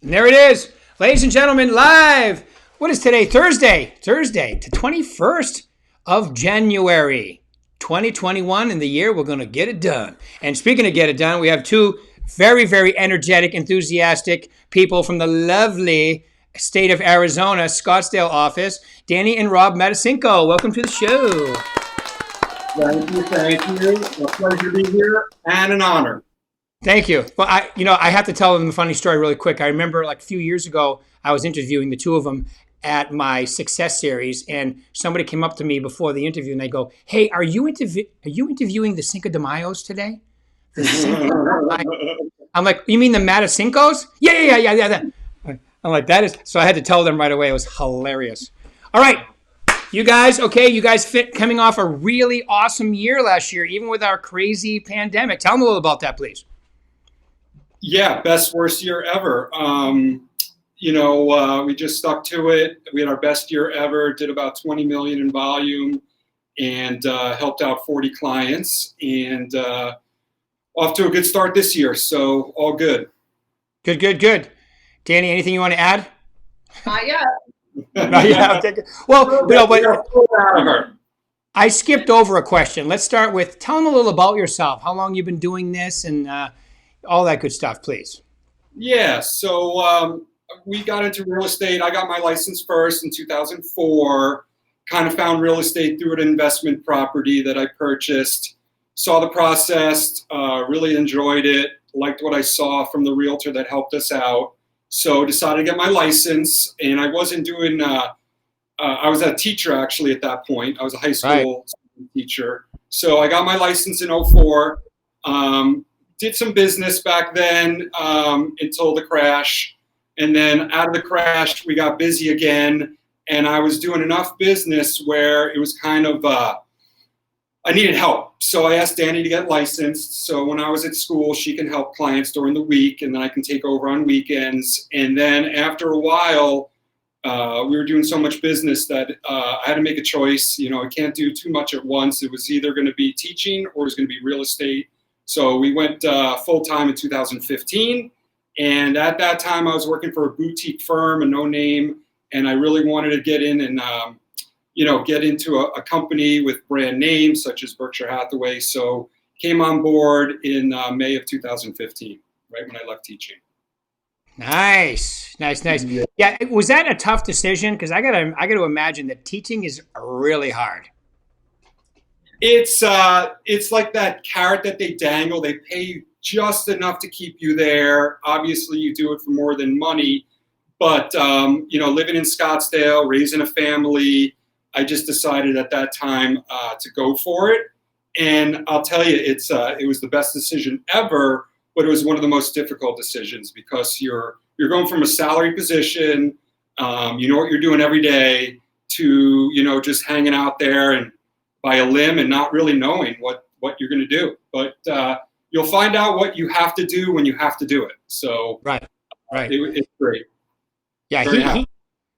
And there it is, ladies and gentlemen, live. What is today? Thursday, the 21st of January, 2021. In the year, we're going to get it done. And speaking of get it done, we have two very, very energetic, enthusiastic people from the lovely state of Arizona, Scottsdale office, Dani and Rob Mattisinko. Welcome to the show. Thank you. A pleasure to be here and an honor. Thank you. Well, I have to tell them a funny story really quick. I remember like a few years ago, I was interviewing the two of them at my Success Series, and somebody came up to me before the interview and they go, "Hey, are you interviewing the Cinco de Mayos today?" The Cinco de Mayo. I'm like, "You mean the Matisinkos?" Yeah. I'm like, that is. So I had to tell them right away. It was hilarious. All right. You guys fit coming off a really awesome year last year, even with our crazy pandemic. Tell them a little about that, please. Yeah, best, worst year ever. We just stuck to it. We had our best year ever, did about 20 million in volume and helped out 40 clients and off to a good start this year. So all good. Good. Dani, anything you want to add? Not yet. I'll take it. Well, but I skipped over a question. Let's start with, tell them a little about yourself, how long you've been doing this and all that good stuff, please. Yeah, so we got into real estate. I got my license first in 2004, kind of found real estate through an investment property that I purchased, saw the process, really enjoyed it, liked what I saw from the realtor that helped us out. So decided to get my license, and I wasn't doing, I was a teacher actually at that point. I was a high school teacher. So I got my license in 2004. Did some business back then until the crash. And then out of the crash, we got busy again. And I was doing enough business where it was kind of, I needed help. So I asked Dani to get licensed. So when I was at school, she can help clients during the week, and then I can take over on weekends. And then after a while, we were doing so much business that I had to make a choice. I can't do too much at once. It was either going to be teaching or it was going to be real estate. So we went full-time in 2015, and at that time I was working for a boutique firm, a no-name, and I really wanted to get in and get into a company with brand names such as Berkshire Hathaway. So came on board in May of 2015, right when I left teaching. Nice. Yeah, was that a tough decision? Because I gotta imagine that teaching is really hard. It's like that carrot that they dangle. They pay you just enough to keep you there. Obviously, you do it for more than money. But, living in Scottsdale, raising a family, I just decided at that time to go for it. And I'll tell you, it was the best decision ever, but it was one of the most difficult decisions because you're going from a salary position, you know what you're doing every day, to, just hanging out there and by a limb and not really knowing what you're going to do. But you'll find out what you have to do when you have to do it. So right. It's great. Yeah, he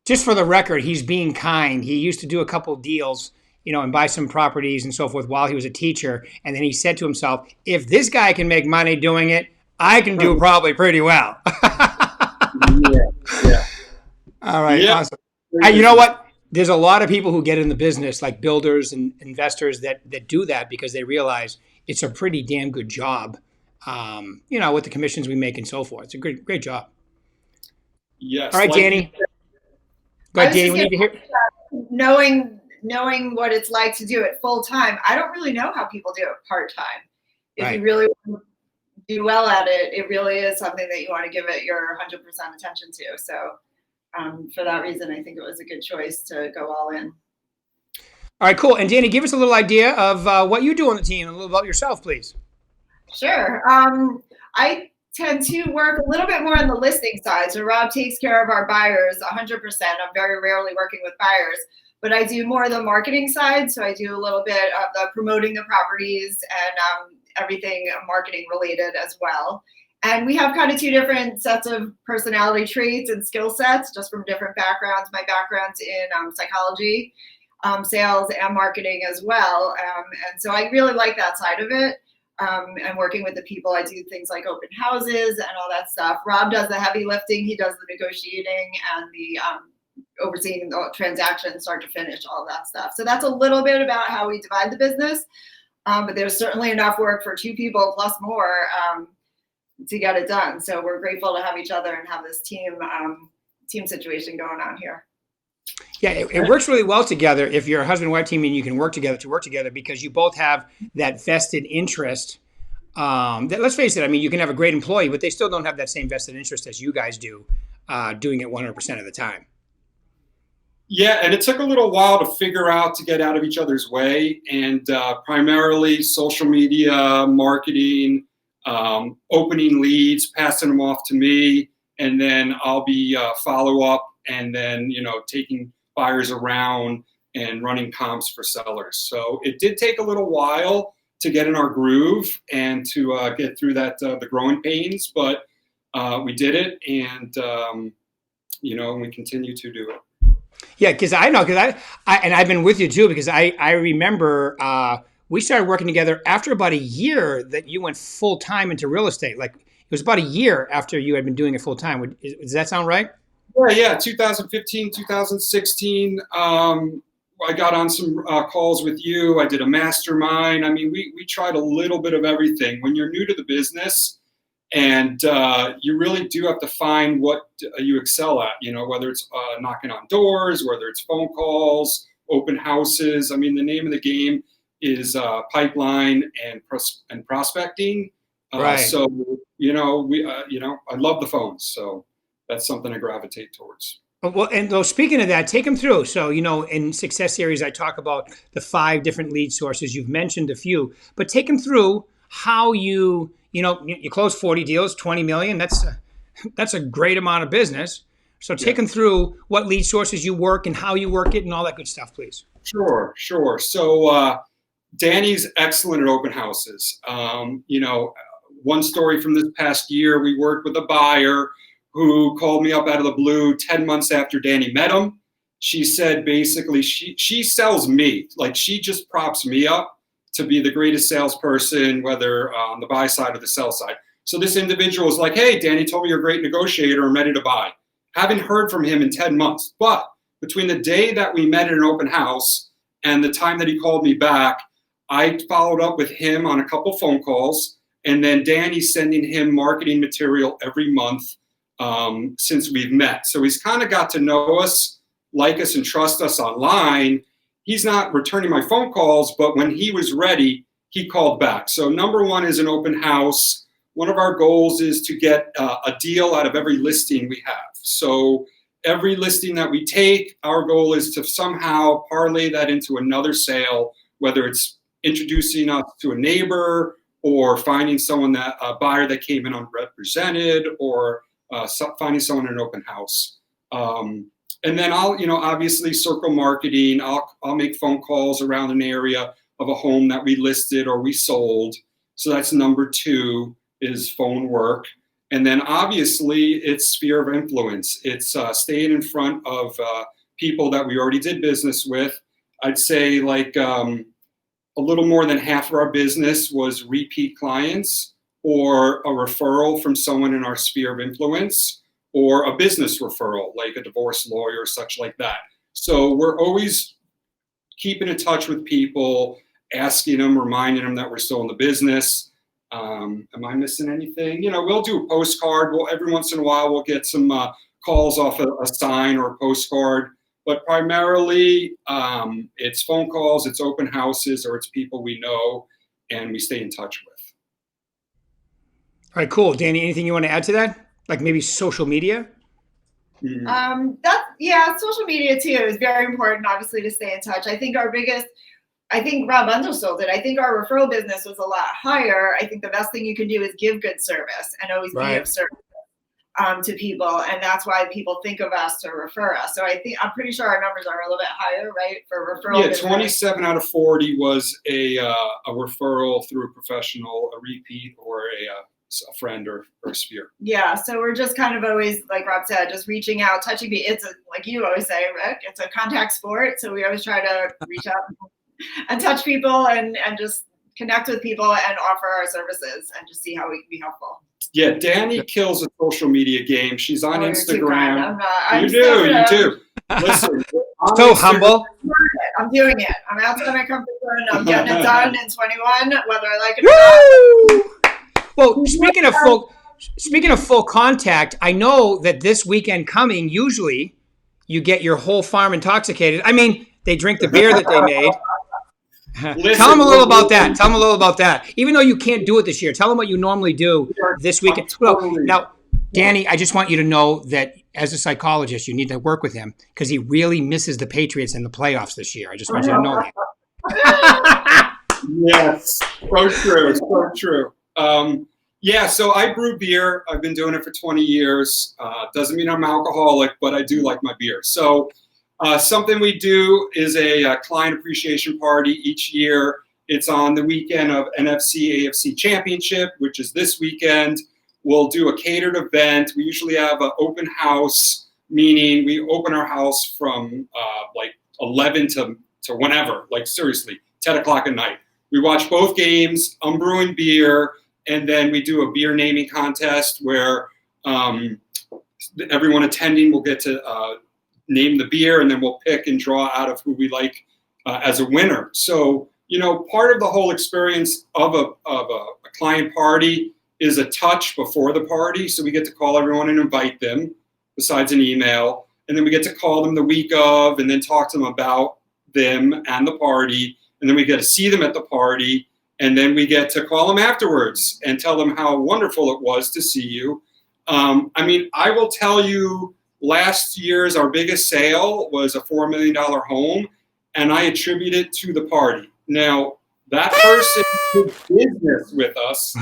just for the record, he's being kind. He used to do a couple of deals, and buy some properties and so forth while he was a teacher. And then he said to himself, if this guy can make money doing it, I can do probably pretty well. Yeah. All right, awesome. You know what? There's a lot of people who get in the business, like builders and investors that do that because they realize it's a pretty damn good job, with the commissions we make and so forth. It's a great job. Yes. All right, Dani. Go ahead, Dani. We need to hear. Knowing what it's like to do it full time, I don't really know how people do it part time. If you really want to do well at it, it really is something that you want to give it your 100% attention to. So for that reason, I think it was a good choice to go all in. All right, cool. And Dani, give us a little idea of what you do on the team and a little about yourself, please. Sure. I tend to work a little bit more on the listing side. So Rob takes care of our buyers 100%. I'm very rarely working with buyers, but I do more of the marketing side. So I do a little bit of the promoting the properties and everything marketing related as well. And we have kind of two different sets of personality traits and skill sets just from different backgrounds. My background's in psychology, sales and marketing as well. And so I really like that side of it. and working with the people. I do things like open houses and all that stuff. Rob does the heavy lifting. He does the negotiating and the overseeing the transactions start to finish, all that stuff. So that's a little bit about how we divide the business. But there's certainly enough work for two people plus more to get it done. So we're grateful to have each other and have this team situation going on here. Yeah, it works really well together if you're a husband and wife team and you can work together because you both have that vested interest. That, let's face it, I mean, you can have a great employee, but they still don't have that same vested interest as you guys do, doing it 100% of the time. Yeah, and it took a little while to figure out to get out of each other's way, and primarily social media, marketing, opening leads, passing them off to me, and then I'll be follow up, and then taking buyers around and running comps for sellers. So it did take a little while to get in our groove and to get through that the growing pains, but we did it, and we continue to do it. Yeah, because I've been with you too, because I remember we started working together after about a year that you went full time into real estate. Like it was about a year after you had been doing it full time. Does that sound right? Yeah. 2015, 2016. I got on some calls with you. I did a mastermind. I mean, we tried a little bit of everything. When you're new to the business, and you really do have to find what you excel at, whether it's knocking on doors, whether it's phone calls, open houses. I mean, the name of the game is pipeline and prospecting. Right. So, I love the phones. So that's something I gravitate towards. Well, and speaking of that, take them through. So, in Success Series, I talk about the 5 different lead sources. You've mentioned a few, but take them through how you close 40 deals, 20 million. That's a great amount of business. So take them through what lead sources you work and how you work it and all that good stuff, please. Sure. So Dani's excellent at open houses. One story from this past year, we worked with a buyer who called me up out of the blue 10 months after Dani met him. She said basically she sells me, like she just props me up to be the greatest salesperson, whether on the buy side or the sell side. So this individual was like, hey, Dani told me you're a great negotiator. I'm ready to buy. Haven't heard from him in 10 months. But between the day that we met at an open house and the time that he called me back, I followed up with him on a couple phone calls. And then Dani's sending him marketing material every month since we've met. So he's kind of got to know us, like us, and trust us online. He's not returning my phone calls, but when he was ready, he called back. So number one is an open house. One of our goals is to get a deal out of every listing we have. So every listing that we take, our goal is to somehow parlay that into another sale, whether it's introducing us to a neighbor or finding someone a buyer that came in unrepresented, or finding someone in an open house. And then I'll, obviously circle marketing. I'll make phone calls around an area of a home that we listed or we sold. So that's number 2 is phone work. And then obviously it's sphere of influence. It's staying in front of people that we already did business with. I'd say like a little more than half of our business was repeat clients or a referral from someone in our sphere of influence, or a business referral, like a divorce lawyer or such like that. So we're always keeping in touch with people, asking them, reminding them that we're still in the business. Am I missing anything? We'll do a postcard. Every once in a while, we'll get some calls off a sign or a postcard. But primarily, it's phone calls, it's open houses, or it's people we know and we stay in touch with. All right, cool. Dani, anything you want to add to that? Like maybe social media? Social media too is very important, obviously, to stay in touch. I think Rob undersold it. I think our referral business was a lot higher. I think the best thing you can do is give good service and always be of service to people. And that's why people think of us to refer us. So I'm pretty sure our numbers are a little bit higher, right? For referral. Yeah, business. 27 out of 40 was a referral through a professional, a repeat, or a friend or a sphere. Yeah, so we're just kind of always, like Rob said, just reaching out, touching me. It's like you always say, Rick, it's a contact sport. So we always try to reach out and touch people and just connect with people and offer our services and just see how we can be helpful. Yeah, Dani kills a social media game. She's on Instagram. I'm not. I'm You do. Listen, So humble. I'm doing it. I'm outside my comfort zone. I'm getting it done in 21, whether I like it or not. Well, speaking of full contact, I know that this weekend coming, usually you get your whole farm intoxicated. I mean, they drink the beer that they made. Tell them a little about that. Even though you can't do it this year, tell them what you normally do this weekend. Now, Dani, I just want you to know that as a psychologist, you need to work with him because he really misses the Patriots in the playoffs this year. I just want you to know that. Yes, so true. Yeah, so I brew beer. I've been doing it for 20 years. Doesn't mean I'm alcoholic, but I do like my beer. So something we do is a client appreciation party each year. It's on the weekend of NFC AFC Championship, which is this weekend. We'll do a catered event. We usually have an open house, meaning we open our house from like 11 to whenever, like seriously, 10 o'clock at night. We watch both games. I'm brewing beer. And then we do a beer naming contest where everyone attending will get to name the beer, and then we'll pick and draw out of who we like as a winner. So, part of the whole experience of a client party is a touch before the party. So we get to call everyone and invite them, besides an email. And then we get to call them the week of and then talk to them about them and the party. And then we get to see them at the party. And then we get to call them afterwards and tell them how wonderful it was to see you. I will tell you, last year's our biggest sale was a $4 million home, and I attribute it to the party. Now, that person did business with us.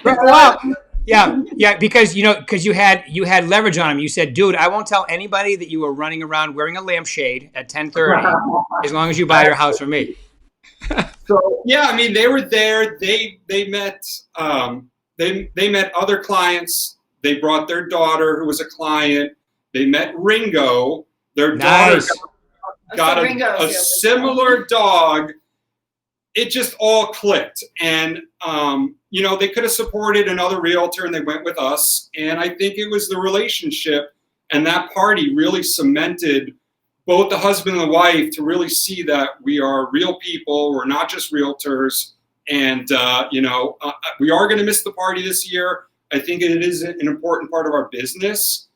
Wow. Yeah, because you had leverage on him. You said, dude, I won't tell anybody that you were running around wearing a lampshade at 10:30 as long as you buy your house from me. So yeah, they were there. They met they met other clients. They brought their daughter, who was a client. They met Ringo. Their daughter got a similar dog. It just all clicked, and they could have supported another realtor, and they went with us. And I think it was the relationship and that party really cemented both the husband and the wife to really see that we are real people. We're not just realtors, and we are going to miss the party this year. I think it is an important part of our business,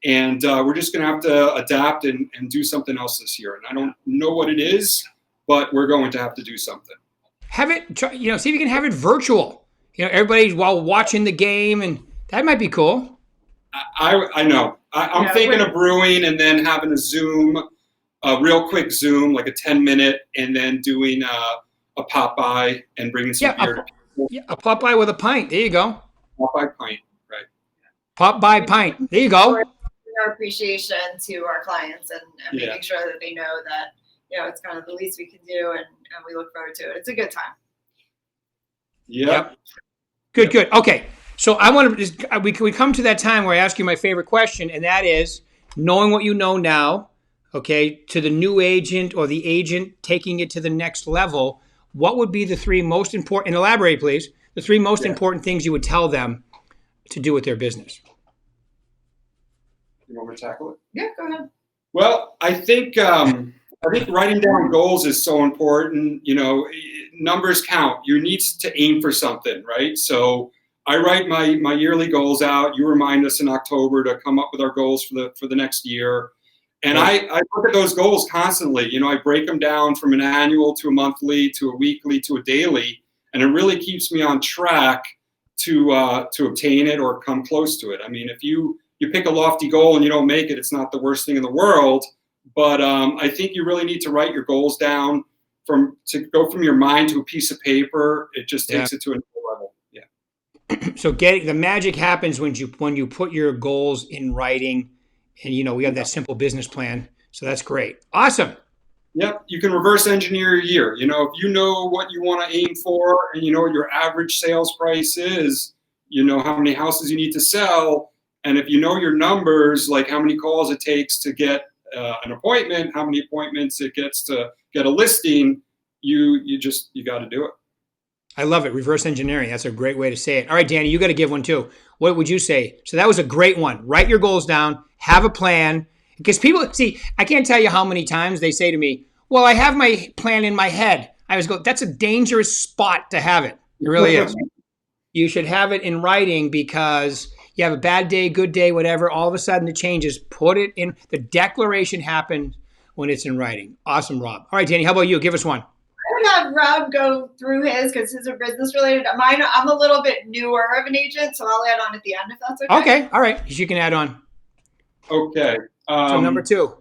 and we're just going to have to adapt and do something else this year. And I don't know what it is, but we're going to have to do something. Have it, see if you can have it virtual. Everybody while watching the game, and that might be cool. I know. I'm thinking of brewing and then having a Zoom, a real quick Zoom, like a 10-minute, and then doing a pop by and bringing some beer to people. Yeah, a pop by with a pint. There you go. Pop by pint, right? Pop by pint. There you go. Our appreciation to our clients and making sure that they know that it's kind of the least we can do, and we look forward to it. It's a good time. Yep. Good. Okay. So I want to we come to that time where I ask you my favorite question, and that is, knowing what you know now, okay, to the new agent or the agent taking it to the next level, what would be the three most important, and elaborate please, the three most important things you would tell them to do with their business? You want me to tackle it? Yeah, go ahead. Well, I think writing down goals is so important. Numbers count. You need to aim for something, right? So I write my yearly goals out. You remind us in October to come up with our goals for the next year. And I look at those goals constantly. I break them down from an annual to a monthly to a weekly to a daily, and it really keeps me on track to obtain it or come close to it. If you pick a lofty goal and you don't make it, it's not the worst thing in the world. But I think you really need to write your goals down to go from your mind to a piece of paper. It just takes it to another level. Yeah. So the magic happens when you put your goals in writing, and we have that simple business plan. So that's great. Awesome. Yep. You can reverse engineer your year. If you know what you want to aim for, and you know what your average sales price is, how many houses you need to sell. And if you know your numbers, like how many calls it takes to get an appointment, how many appointments it gets to get a listing, you got to do it. I love it. Reverse engineering. That's a great way to say it. All right, Danny, you got to give one too. What would you say? So that was a great one. Write your goals down, have a plan. Because people, see, I can't tell you how many times they say to me, well, I have my plan in my head. I always go, that's a dangerous spot to have it. It really is. You should have it in writing because you have a bad day, good day, whatever. All of a sudden it changes. Put it in. The declaration happens when it's in writing. Awesome, Rob. All right, Danny, how about you? Give us one. I would have Rob go through his because his are business related. Mine, I'm a little bit newer of an agent, so I'll add on at the end if that's okay. Okay. All right. You can add on. Okay. So number two.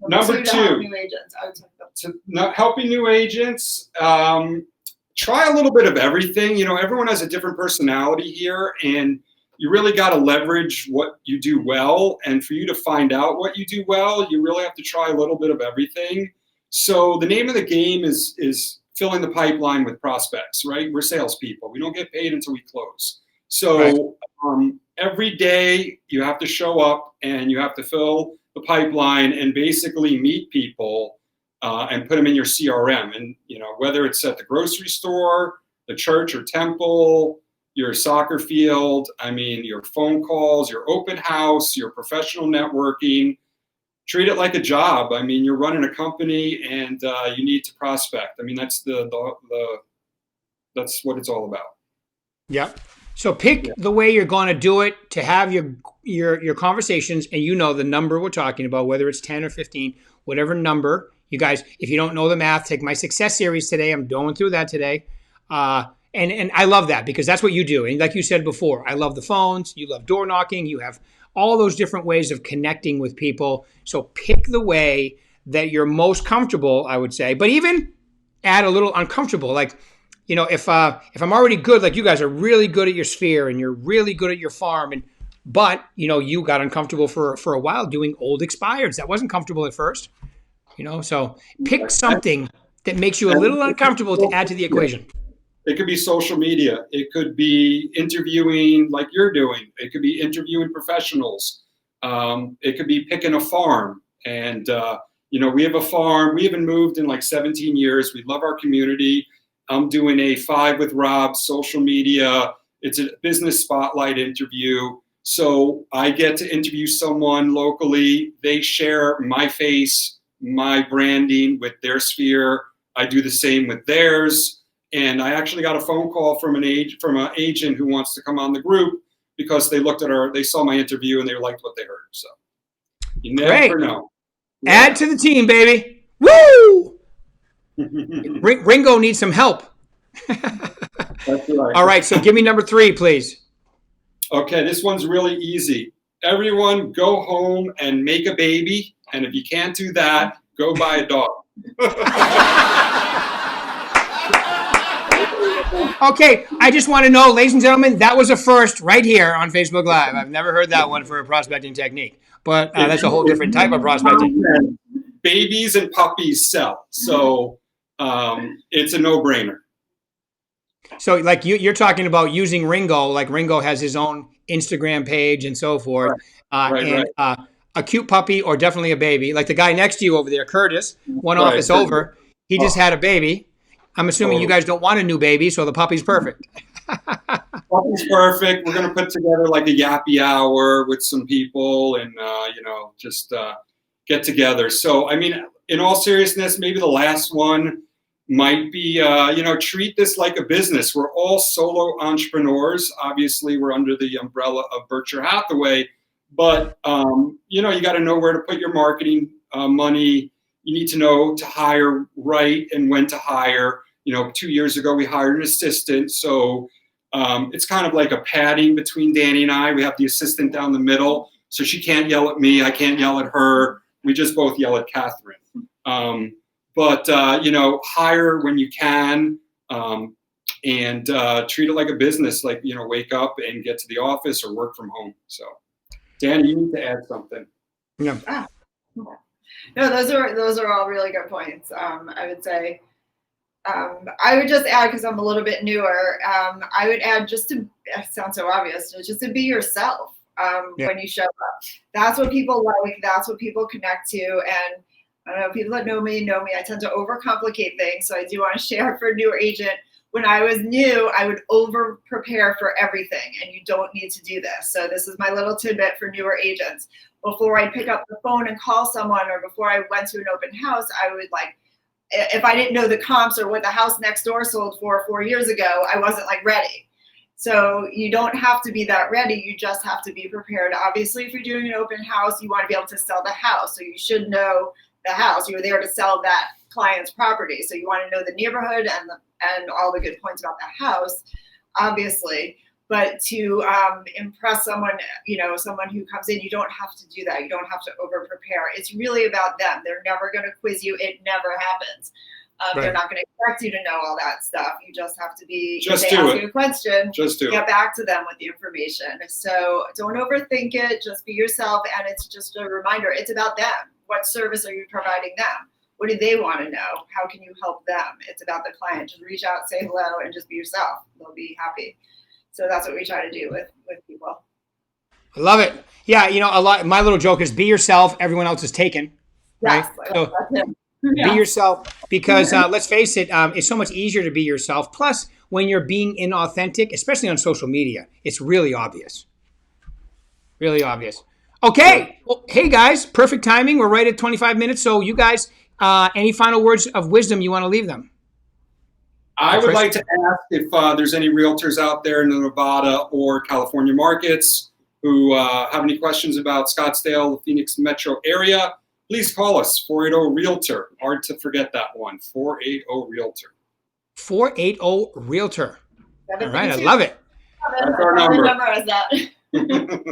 Number to help two. new agents. I would say that. To not helping new agents, try a little bit of everything. You know, everyone has a different personality here, and you really got to leverage what you do well. And for you to find out what you do well, you really have to try a little bit of everything. So the name of the game is filling the pipeline with prospects, right? We're salespeople. We don't get paid until we close. So every day you have to show up and you have to fill the pipeline and basically meet people and put them in your CRM. And, you know, whether it's at the grocery store, the church or temple, your soccer field, I mean, your phone calls, your open house, your professional networking, treat it like a job. I mean, you're running a company and you need to prospect. I mean, that's that's what it's all about. Yep. So pick the way you're going to do it to have your conversations, and you know the number we're talking about, whether it's 10 or 15, whatever number. You guys, if you don't know the math, take my success series today. I'm going through that today. And I love that because that's what you do. And like you said before, I love the phones. You love door knocking. You have all those different ways of connecting with people. So pick the way that you're most comfortable, I would say, but even add a little uncomfortable. Like, you know, if I'm already good, like you guys are really good at your sphere and you're really good at your farm, but you know, you got uncomfortable for a while doing old expireds. That wasn't comfortable at first, you know, so pick something that makes you a little uncomfortable to add to the equation. It could be social media. It could be interviewing like you're doing. It could be interviewing professionals. It could be picking a farm. And, you know, we have a farm. We haven't moved in like 17 years. We love our community. I'm doing a 5 with Rob, social media. It's a business spotlight interview. So I get to interview someone locally. They share my face, my branding with their sphere. I do the same with theirs. And I actually got a phone call from an agent who wants to come on the group because they saw my interview and they liked what they heard. So you never know. Yeah. Add to the team, baby. Woo! Ringo needs some help. That's right. All right, so give me number 3, please. Okay, this one's really easy. Everyone go home and make a baby. And if you can't do that, go buy a dog. Okay, I just want to know, ladies and gentlemen, that was a first right here on Facebook Live. I've never heard that one for a prospecting technique, but that's a whole different type of prospecting. Babies and puppies sell, so it's a no-brainer. So like you're talking about using Ringo, like Ringo has his own Instagram page and so forth. Right. A cute puppy or definitely a baby, like the guy next to you over there, Curtis, one office over, he just had a baby. I'm assuming you guys don't want a new baby, so the puppy's perfect. Puppy's perfect. We're going to put together like a yappy hour with some people and, you know, just get together. So, I mean, in all seriousness, maybe the last one might be, you know, treat this like a business. We're all solo entrepreneurs. Obviously, we're under the umbrella of Berkshire Hathaway. But, you know, you got to know where to put your marketing money. You need to know to hire right and when to hire. You know, 2 years ago, we hired an assistant. So it's kind of like a padding between Dani and I. We have the assistant down the middle. So she can't yell at me. I can't yell at her. We just both yell at Catherine. But, you know, hire when you can and treat it like a business, like, you know, wake up and get to the office or work from home. So, Dani, you need to add something. Yeah. No, those are all really good points. I would say I would just add, because I'm a little bit newer, I would add, just to, it sounds so obvious, just to be yourself. Yeah. when you show up. That's what people like. That's what people connect to. And I don't know, people that know me. I tend to overcomplicate things. So I do want to share for a newer agent. When I was new, I would over prepare for everything, and you don't need to do this. So this is my little tidbit for newer agents. Before I pick up the phone and call someone, or before I went to an open house, I would like, if I didn't know the comps or what the house next door sold for 4 years ago, I wasn't like ready. So you don't have to be that ready. You just have to be prepared. Obviously, if you're doing an open house, you want to be able to sell the house. So you should know the house. You're there to sell that client's property. So you want to know the neighborhood and all the good points about the house, obviously. But to impress someone, someone who comes in, you don't have to do that. You don't have to over prepare. It's really about them. They're never going to quiz you. It never happens. Right. They're not going to expect you to know all that stuff. You just have to be, Just if they do ask it. you a question, Just do get it. back to them with the information. So don't overthink it. Just be yourself. And it's just a reminder. It's about them. What service are you providing them? What do they want to know? How can you help them? It's about the client. Just reach out, say hello, and just be yourself. They'll be happy. So that's what we try to do with people. I love it. Yeah, my little joke is be yourself. Everyone else is taken. Right? Yes, So that's it. Yeah. be yourself, because let's face it, it's so much easier to be yourself. Plus, when you're being inauthentic, especially on social media, it's really obvious. Really obvious. Okay. Well, hey, guys, perfect timing. We're right at 25 minutes. So you guys, any final words of wisdom you want to leave them? I would like to ask if there's any realtors out there in the Nevada or California markets who have any questions about Scottsdale, the Phoenix metro area. Please call us, 480-REALTOR. Hard to forget that one, 480-REALTOR. 480 Realtor. All right, I love it. That's our number. Is that.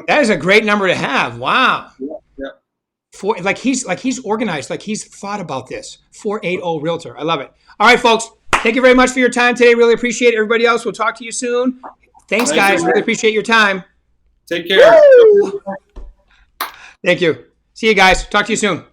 That is a great number to have. Wow. Yeah. He's organized, like he's thought about this. 480 Realtor. I love it. All right, folks. Thank you very much for your time today. Really appreciate it. Everybody else, we'll talk to you soon. Thanks, guys. Really appreciate your time. Take care. Thank you. See you guys. Talk to you soon.